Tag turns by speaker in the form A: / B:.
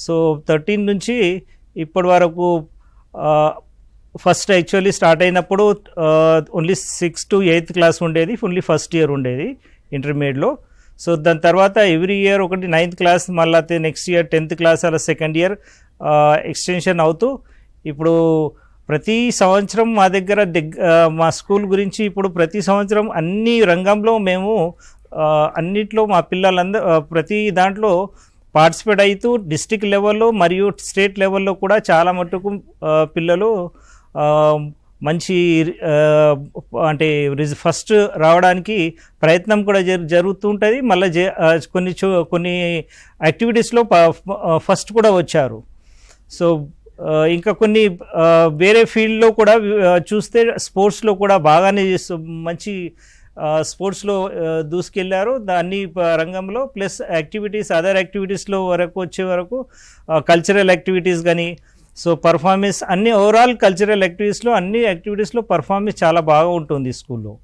A: So 13 నుంచి ఇప్పటి వరకు ఫస్ట్ యాక్చువల్లీ స్టార్ట్ అయినప్పుడు only 6th to 8th class ఉండేది, ఓన్లీ ఫస్ట్ ఇయర్ ఉండేది ఇంటర్మీడియట్లో. సో దాని తర్వాత ఎవ్రీ ఇయర్ ఒకటి 9th క్లాస్, మళ్ళీ నెక్స్ట్ ఇయర్ 10th క్లాస్ అలా సెకండ్ ఇయర్ ఎక్స్టెన్షన్ అవుతూ ఇప్పుడు ప్రతి సంవత్సరం మా దగ్గర మా స్కూల్ గురించి ఇప్పుడు ప్రతి సంవత్సరం అన్ని రంగంలో మేము అన్నిట్లో మా పిల్లలందరూ ప్రతి దాంట్లో పార్టిసిపేట్ అవుతూ డిస్ట్రిక్ట్ లెవెల్లో మరియు స్టేట్ లెవెల్లో కూడా చాలా మట్టుకు పిల్లలు మంచి అంటే ఫస్ట్ రావడానికి ప్రయత్నం కూడా జరుగుతూ ఉంటుంది. మళ్ళీ కొన్ని యాక్టివిటీస్లో ఫస్ట్ కూడా వచ్చారు. సో ఇంకా కొన్ని వేరే ఫీల్డ్లో కూడా చూస్తే స్పోర్ట్స్లో కూడా బాగానే మంచి స్పోర్ట్స్లో దూసుకెళ్ళారు. దాన్ని రంగంలో ప్లస్ యాక్టివిటీస్ అదర్ యాక్టివిటీస్లో వచ్చే వరకు కల్చరల్ యాక్టివిటీస్ కానీ, సో పర్ఫార్మెన్స్ అన్ని ఓవరాల్ కల్చరల్ యాక్టివిటీస్లో అన్ని యాక్టివిటీస్లో పర్ఫార్మెన్స్ చాలా బాగా ఉంటుంది స్కూల్లో.